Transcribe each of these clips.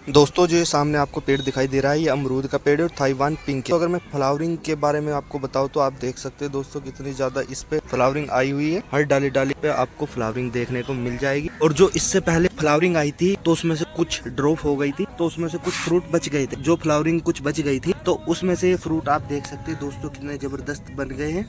दोस्तों जो ये सामने आपको पेड़ दिखाई दे रहा है, ये अमरूद का पेड़ है और ताइवान पिंक है। तो अगर मैं फ्लावरिंग के बारे में आपको बताऊं तो आप देख सकते हैं दोस्तों कितनी ज्यादा इस पे फ्लावरिंग आई हुई है। हर डाली डाली पे आपको फ्लावरिंग देखने को मिल जाएगी। और जो इससे पहले फ्लावरिंग आई थी तो उसमें से कुछ ड्रॉप हो गई थी, तो उसमें से कुछ फ्रूट बच गए थे। जो फ्लावरिंग कुछ बच गई थी तो उसमें से फ्रूट आप देख सकते हैं दोस्तों कितने जबरदस्त बन गए हैं।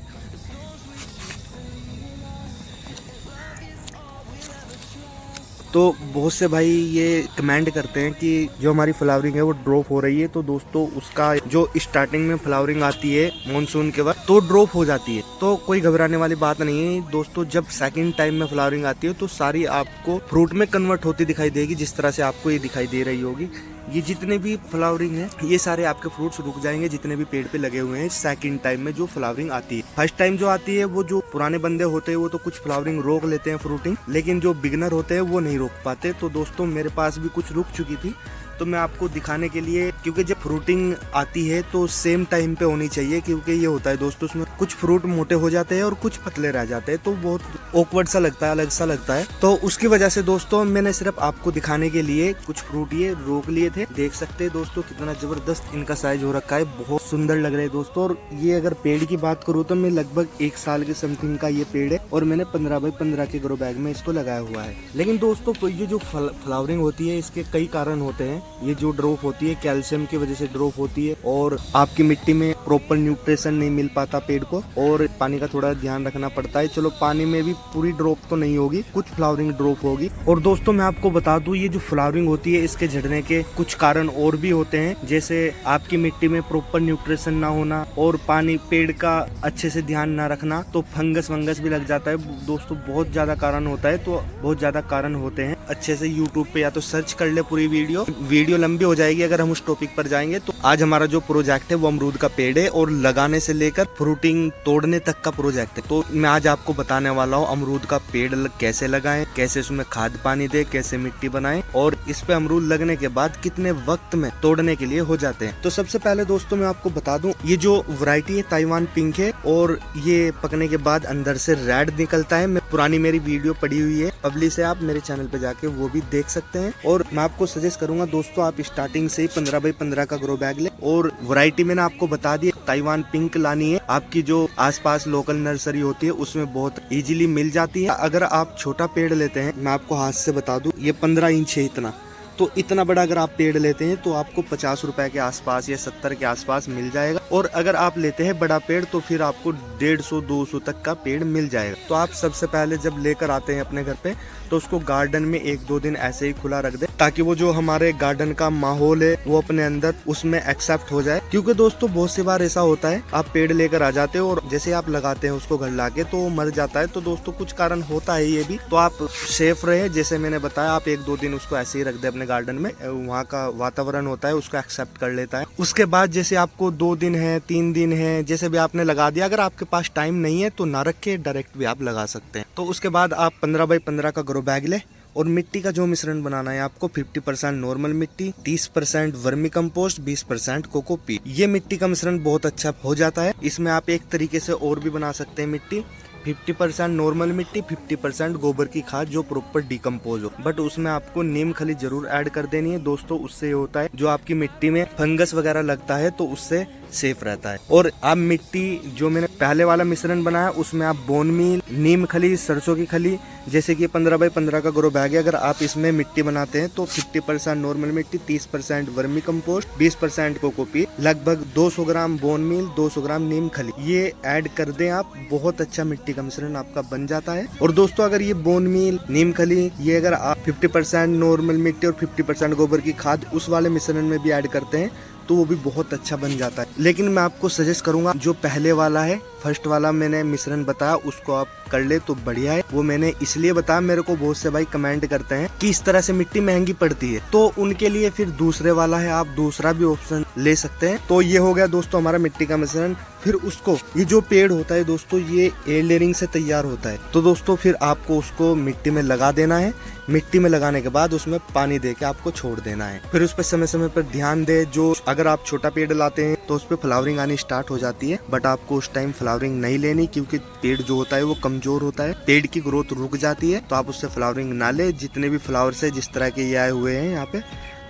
तो बहुत से भाई ये कमेंट करते हैं कि जो हमारी फ्लावरिंग है वो ड्रॉप हो रही है। तो दोस्तों उसका जो स्टार्टिंग में फ्लावरिंग आती है मॉनसून के वक्त तो ड्रॉप हो जाती है, तो कोई घबराने वाली बात नहीं है दोस्तों। जब सेकंड टाइम में फ्लावरिंग आती है तो सारी आपको फ्रूट में कन्वर्ट होती दिखाई देगी, जिस तरह से आपको ये दिखाई दे रही होगी। ये जितने भी फ्लावरिंग है ये सारे आपके फ्रूट्स रुक जाएंगे जितने भी पेड़ पे लगे हुए हैं सेकंड टाइम में जो फ्लावरिंग आती है। फर्स्ट टाइम जो आती है वो जो पुराने बंदे होते हैं वो तो कुछ फ्लावरिंग रोक लेते हैं फ्रूटिंग, लेकिन जो बिगनर होते हैं वो नहीं रोक पाते। तो दोस्तों मेरे पास भी कुछ रुक चुकी थी, तो मैं आपको दिखाने के लिए, क्योंकि जब फ्रूटिंग आती है तो सेम टाइम पे होनी चाहिए, क्योंकि ये होता है दोस्तों उसमें कुछ फ्रूट मोटे हो जाते हैं और कुछ पतले रह जाते हैं, तो बहुत ऑकवर्ड सा लगता है, अलग सा लगता है। तो उसकी वजह से दोस्तों मैंने सिर्फ आपको दिखाने के लिए कुछ फ्रूट ये रोक लिए थे। देख सकते हैं दोस्तों कितना जबरदस्त इनका साइज हो रखा है, बहुत सुंदर लग रहा है दोस्तों। और ये अगर पेड़ की बात करूँ तो मैं लगभग 1 साल के समथिंग का ये पेड़ है और मैंने 15 बाई 15 के ग्रो बैग में इसको लगाया हुआ है। लेकिन दोस्तों ये जो फ्लावरिंग होती है इसके कई कारण होते हैं। ये जो ड्रॉप होती है कैल्शियम की वजह से ड्रॉप होती है, और आपकी मिट्टी में प्रॉपर न्यूट्रिशन नहीं मिल पाता पेड़ को, और पानी का थोड़ा ध्यान रखना पड़ता है। चलो पानी में भी पूरी ड्रॉप तो नहीं होगी, कुछ फ्लावरिंग ड्रॉप होगी। और दोस्तों मैं आपको बता दूं ये जो फ्लावरिंग होती है इसके झड़ने के कुछ कारण और भी होते हैं, जैसे आपकी मिट्टी में प्रॉपर न्यूट्रिशन ना होना और पानी पेड़ का अच्छे से ध्यान ना रखना, तो फंगस वंगस भी लग जाता है दोस्तों। बहुत ज्यादा कारण होता है, तो बहुत ज्यादा कारण होते हैं। अच्छे से यूट्यूब पे या तो सर्च कर ले पूरी वीडियो लंबी हो जाएगी अगर हम उस टॉपिक पर जाएंगे। तो आज हमारा जो प्रोजेक्ट है वो अमरूद का पेड़ है और लगाने से लेकर फ्रूटिंग तोड़ने तक का प्रोजेक्ट है। तो मैं आज आपको बताने वाला हूँ अमरूद का पेड़ कैसे लगाएं, कैसे उसमें खाद पानी दे, कैसे मिट्टी बनाएं, और इस पे अमरूद लगने के बाद कितने वक्त में तोड़ने के लिए हो जाते हैं। तो सबसे पहले दोस्तों मैं आपको बता दूं ये जो वैरायटी है ताइवान पिंक है, और ये पकने के बाद अंदर से रेड निकलता है। मैं पुरानी मेरी वीडियो पड़ी हुई है पब्लिश है, आप मेरे चैनल पे जाके वो भी देख सकते हैं। और मैं आपको सजेस्ट करूंगा दोस्तों आप स्टार्टिंग से ही 15 बाई 15 का ग्रो बैग ले, और वैरायटी मैंने आपको बता दी ताइवान पिंक लानी है। आपकी जो आसपास लोकल नर्सरी होती है उसमें बहुत इजीली मिल जाती है। अगर आप छोटा पेड़ लेते हैं, मैं आपको हाथ से बता दूं ये 15 इंच है इतना, तो इतना बड़ा अगर आप पेड़ लेते हैं तो आपको 50 रुपए के आसपास या 70 के आसपास मिल जाएगा। और अगर आप लेते हैं बड़ा पेड़ तो फिर आपको 150-200 तक का पेड़ मिल जाएगा। तो आप सबसे पहले जब लेकर आते हैं अपने घर पे तो उसको गार्डन में 1-2 दिन ऐसे ही खुला रख दे, ताकि वो जो हमारे गार्डन का माहौल है वो अपने अंदर उसमें एक्सेप्ट हो जाए। क्योंकि दोस्तों बहुत सी बार ऐसा होता है आप पेड़ लेकर आ जाते हो और जैसे आप लगाते हैं उसको घर लाके तो वो मर जाता है। तो दोस्तों कुछ कारण होता है ये भी, तो आप सेफ रहे। जैसे मैंने बताया आप 1-2 दिन उसको ऐसे ही रख दे अपने गार्डन में, वहाँ का वातावरण होता है उसको एक्सेप्ट कर लेता है। उसके बाद जैसे आपको 2 दिन है 3 दिन है जैसे भी आपने लगा दिया, अगर आपके पास टाइम नहीं है तो ना रख के डायरेक्ट भी आप लगा सकते हैं। तो उसके बाद आप 15 बाई 15 का ग्रो बैग ले, और मिट्टी का जो मिश्रण बनाना है आपको 50% नॉर्मल मिट्टी, 30% वर्मी कंपोस्ट, 20% कोकोपीट। ये मिट्टी का मिश्रण बहुत अच्छा हो जाता है। इसमें आप एक तरीके से और भी बना सकते हैं मिट्टी, 50% नॉर्मल मिट्टी, 50% गोबर की खाद जो प्रॉपर डिकम्पोज हो, बट उसमें आपको नीम खली जरूर ऐड कर देनी है दोस्तों। उससे ये होता है जो आपकी मिट्टी में फंगस वगैरह लगता है तो उससे सेफ रहता है। और आप मिट्टी जो मैंने पहले वाला मिश्रण बनाया उसमें आप बोन मील, नीम खली, सरसों की खली, जैसे कि 15 बाई 15 का ग्रो बैग है, अगर आप इसमें मिट्टी बनाते हैं तो 50% नॉर्मल मिट्टी, 30% वर्मी कंपोस्ट, 20% कोकोपीट, लगभग 200 ग्राम बोन मील, 200 ग्राम नीम खली, ये ऐड कर दें आप, बहुत अच्छा मिट्टी का मिश्रण आपका बन जाता है। और दोस्तों अगर ये बोन मील, नीम खली, ये अगर आप 50% नॉर्मल मिट्टी और 50% गोबर की खाद उस वाले मिश्रण में भी ऐड करते हैं तो वो भी बहुत अच्छा बन जाता है। लेकिन मैं आपको सजेस्ट करूंगा जो पहले वाला है, फर्स्ट वाला मैंने मिश्रण बताया उसको आप कर ले तो बढ़िया है। वो मैंने इसलिए बताया, मेरे को बहुत से भाई कमेंट करते हैं कि इस तरह से मिट्टी महंगी पड़ती है, तो उनके लिए फिर दूसरे वाला है, आप दूसरा भी ऑप्शन ले सकते हैं। तो ये हो गया दोस्तों हमारा मिट्टी का मिश्रण। फिर उसको ये जो पेड़ होता है दोस्तों ये एयर लेयरिंग से तैयार होता है, तो दोस्तों फिर आपको उसको मिट्टी में लगा देना है। मिट्टी में लगाने के बाद उसमें पानी दे के आपको छोड़ देना है। फिर उस पर समय समय पर ध्यान दे। जो अगर आप छोटा पेड़ लाते हैं तो उस पर फ्लावरिंग आनी स्टार्ट हो जाती है, बट आपको उस टाइम फ्लावरिंग नहीं लेनी, क्योंकि पेड़ जो होता है वो कमजोर होता है, पेड़ की ग्रोथ रुक जाती है। तो आप उससे फ्लावरिंग ना ले। जितने भी फ्लावर्स है जिस तरह के ये आए हुए हैं यहाँ पे,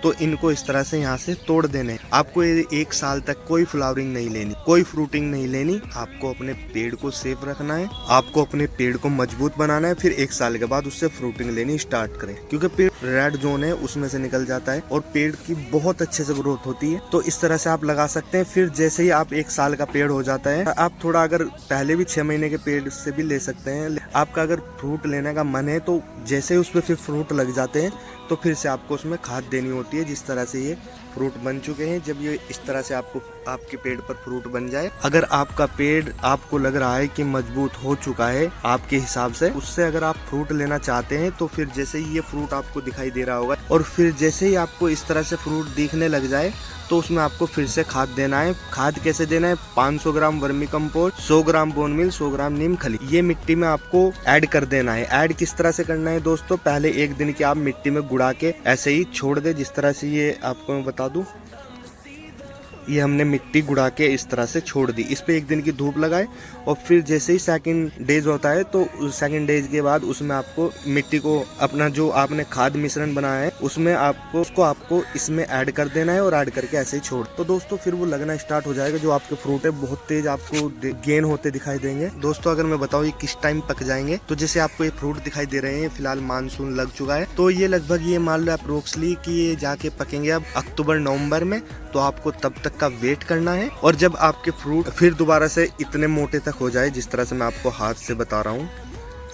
तो इनको इस तरह से यहाँ से तोड़ देने। आपको ये 1 साल तक कोई फ्लावरिंग नहीं लेनी, कोई फ्रूटिंग नहीं लेनी। आपको अपने पेड़ को सेफ रखना है, आपको अपने पेड़ को मजबूत बनाना है, फिर 1 साल के बाद उससे फ्रूटिंग लेनी स्टार्ट करें, क्योंकि पेड़ रेड जोन है उसमें से निकल जाता है और पेड़ की बहुत अच्छे से ग्रोथ होती है। तो इस तरह से आप लगा सकते हैं। फिर जैसे ही आप 1 साल का पेड़ हो जाता है, आप थोड़ा अगर पहले भी 6 महीने के पेड़ से भी ले सकते हैं। आपका अगर फ्रूट लेने का मन है तो जैसे ही उसपे फिर फ्रूट लग जाते हैं तो फिर से आपको उसमें खाद देनी होती है। जिस तरह से ये फ्रूट बन चुके हैं, जब ये इस तरह से आपको आपके पेड़ पर फ्रूट बन जाए, अगर आपका पेड़ आपको लग रहा है कि मजबूत हो चुका है आपके हिसाब से, उससे अगर आप फ्रूट लेना चाहते हैं तो फिर जैसे ही ये फ्रूट आपको दिखाई दे रहा होगा और फिर जैसे ही आपको इस तरह से फ्रूट दिखने लग जाए तो उसमें आपको फिर से खाद देना है। खाद कैसे देना है? 500 ग्राम वर्मी कंपोस्ट, 100 ग्राम बोन मिल, 100 ग्राम नीम खली, ये मिट्टी में आपको ऐड कर देना है। ऐड किस तरह से करना है दोस्तों? पहले 1 दिन की आप मिट्टी में गुड़ा के ऐसे ही छोड़ दे। जिस तरह से ये आपको मैं बता दूं, ये हमने मिट्टी गुड़ा के इस तरह से छोड़ दी। इस पे 1 दिन की धूप लगाए और फिर जैसे ही 2nd डेज होता है तो 2nd डेज के बाद उसमें आपको मिट्टी को, अपना जो आपने खाद मिश्रण बनाया है उसमें आपको इसमें ऐड कर देना है और ऐड करके ऐसे ही छोड़। तो दोस्तों फिर वो लगना स्टार्ट हो जाएगा। जो आपके फ्रूट है बहुत तेज आपको गेन होते दिखाई देंगे। दोस्तों अगर मैं बताऊँ ये किस टाइम पक जाएंगे, तो जैसे आपको ये फ्रूट दिखाई दे रहे हैं, फिलहाल मानसून लग चुका है तो ये लगभग ये मान लो अप्रोक्सली कि ये जाके पकेंगे अब अक्टूबर नवंबर में। तो आपको तब तक का वेट करना है और जब आपके फ्रूट फिर दोबारा से इतने मोटे तक हो जाए, जिस तरह से मैं आपको हाथ से बता रहा हूँ,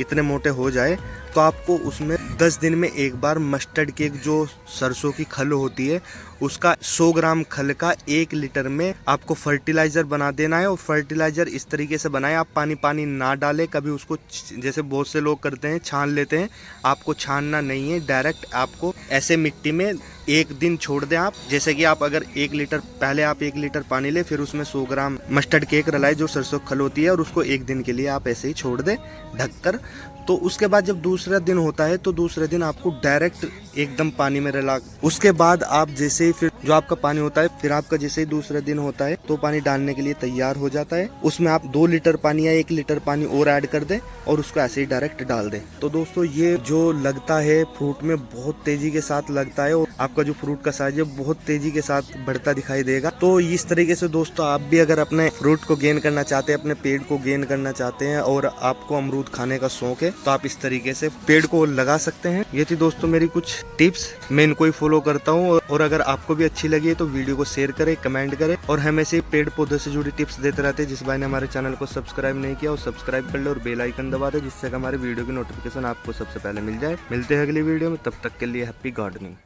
इतने मोटे हो जाए तो आपको उसमें 10 दिन में एक बार मस्टर्ड की जो सरसों की खल होती है उसका 100 ग्राम खल का 1 लीटर में आपको फर्टिलाइजर बना देना है। और फर्टिलाइजर इस तरीके से बनाए, आप पानी ना डालें कभी उसको, जैसे बहुत से लोग करते हैं छान लेते हैं। आपको छानना नहीं है, डायरेक्ट आपको ऐसे मिट्टी में 1 दिन छोड़ दें आप। जैसे कि आप अगर 1 लीटर, पहले आप 1 लीटर पानी ले, फिर उसमें 100 ग्राम मस्टर्ड केक रलाए जो सरसों खल होती है और उसको 1 दिन के लिए आप ऐसे ही छोड़ दें ढककर। तो उसके बाद जब दूसरा दिन होता है तो दूसरे दिन आपको डायरेक्ट एकदम पानी में रला, उसके बाद आप जैसे ही फिर जो आपका पानी होता है, फिर आपका जैसे ही दूसरा दिन होता है तो पानी डालने के लिए तैयार हो जाता है। उसमें आप 2 लीटर पानी या 1 लीटर पानी और ऐड कर दें और उसको ऐसे ही डायरेक्ट डाल दें। तो दोस्तों ये जो लगता है फ्रूट में बहुत तेजी के साथ लगता है और आपका जो फ्रूट का साइज है बहुत तेजी के साथ बढ़ता दिखाई देगा। तो इस तरीके से दोस्तों आप भी अगर अपने फ्रूट को गेन करना चाहते हैं, अपने पेड़ को गेन करना चाहते हैं और आपको अमरूद खाने का शौक है, तो आप इस तरीके से पेड़ को लगा सकते हैं। ये थी दोस्तों मेरी कुछ टिप्स, मैं इनको ही फॉलो करता हूँ। और अगर आपको भी अच्छी लगी है तो वीडियो को शेयर करें, कमेंट करें और हम ऐसे पेड़ पौधे से जुड़ी टिप्स देते रहते हैं। जिस भाई ने हमारे चैनल को सब्सक्राइब नहीं किया वो सब्सक्राइब कर ले और बेल आइकन दबा दे, जिससे हमारे वीडियो की नोटिफिकेशन आपको सबसे पहले मिल जाए। मिलते हैं अगली वीडियो में, तब तक के लिए हैप्पी गार्डनिंग।